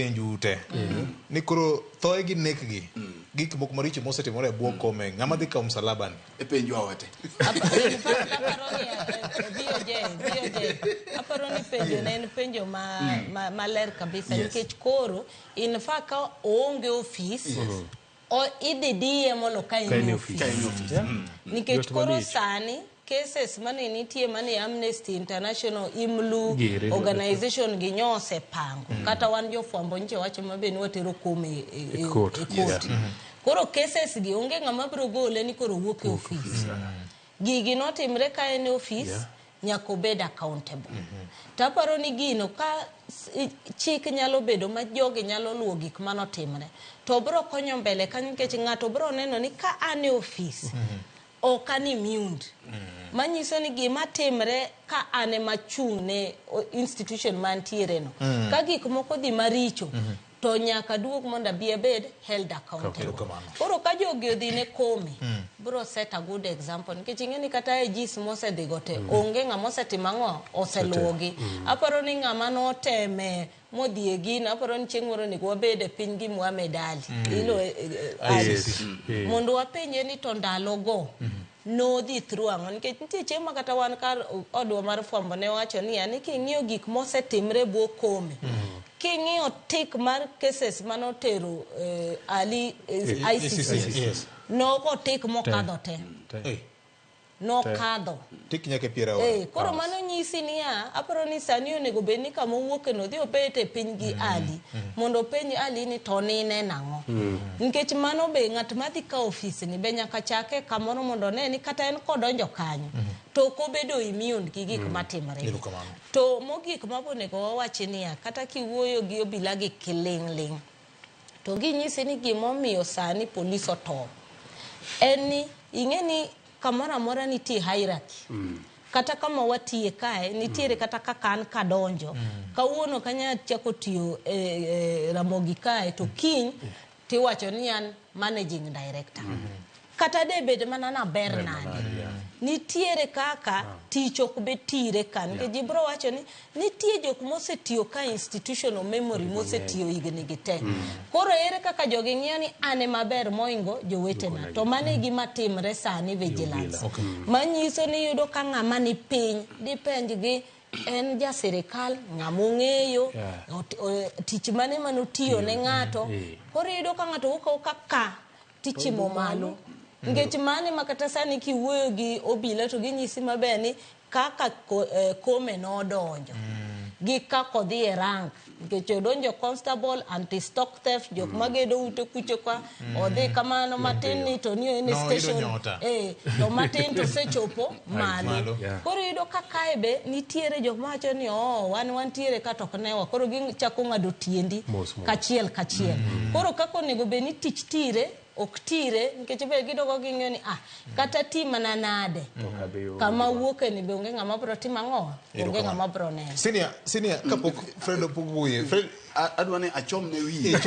Jute. Nikuro thoe gi nek gi. Gik moko maricho mosetimore buo kome. Ng'ama dhi kaum salaban. E penjo awate. Aparo ni penjo ne en penjo maler kabisa nikech koro in fa ka onge office o idhi diye molo ka in office. Nikech koro sani cases mane nitie mane Amnesty International IMLU organization gi nyose pango kata wan jo fwambo nche wacho mabe ni watero kome e court. Koro cases gi onge ng'ama biro gole ni koro wuok e office. Gigi notimre ka en office nyako bed accountable. Taparo ni gino ka chik nyalo bedo ma jogi nyalo luwo gik manotimre to biro konyo mbele kanyo nikech ng'ato biro neno ni ka an e office o kan immune. Manyiso ni gima timre ka ane machung' ne institution mantiere no. Ka gik moko dhi maricho to nyaka duog mondo bi bed held accountable. Koro ka jogi odhi ne kome bro set a good example nikech ing'eni kata e jis mose dhi gote onge ng'ama osetimo ang'o oseluwogi. Aparo ni ng'ama noteme modhi e gino aparo ni chieng' moro nego wabed e piny gi Muhammad Ali mondo wapenje ni to ndalogo no dhi through ang'o nikech nitie chieng' ma kata wan kar odwa mar fwambo ne wacho ni ani king'iyo gik mosetimre buo kome king'iyo tik mar cases manotero Ali ICC no ko tik mokadho te no kadho tik nyake piera koro mano nyisi niya aparo ni sani onego bed ni kama wuoke no dhi obete piny gi Ali mondo penj Ali ni to nine nang'o nikech mano be ng'at madhi ka office ni be nyaka chake kamoro mondo ne ni kata en kodonjo kanyo to ko bedo immune gi gik matimre to mogik mabonego wawachi niya kata kiwuoyo gi obila gi kiling'ling to ginyisi ni gimomiyo sani polis otop en ni ing'eni kamoro amora nitie hierarchy kata kama watie kae nitiere kata kaka an kadonjo kawuono kanya chako tiyo Ramogi kae to kiny tiwacho ni an managing director kata de bed mana na Bernard nitiere kaka tich ok betire kan ke jibro wacho ni nitie jok mosetiyo ka institutional memory mosetiyo higni gite koro ere kaka jogi ng'iyo ni ane maber moingo jowetena to mane gima timre sani vigilance manyiso ni yudo ka ng'ama ni piny dipenj gi en ja sirikal ng'amo ng'eyo tich mane manotiyo ne ng'ato koro yudo ka ng'ato wuok ka tichimo malo ngech mane makata sani kiwuoyo gi obila to ginyisi maber ni kaka kome no donjo gi kako dhi e rank ngech odonjo constable anti stock theft jok magedo ute kucho kwa odhi kamano matin ni to ni en station to matin to sechopo malo koro yudo kaka ebe nitiere jok mawacho ni wan tiere ka tok newa koro gichako ng'ado tiendi kachiel koro kako onego be ni tich tire ok tire nikech be gidogo ging'eyo ni kata ti mana nade kama wuoke ni be onge ng'ama bro timo ang'o onge ng'ama bro neno senior kapok Fred opogo Fred adwa ni achom ne wiye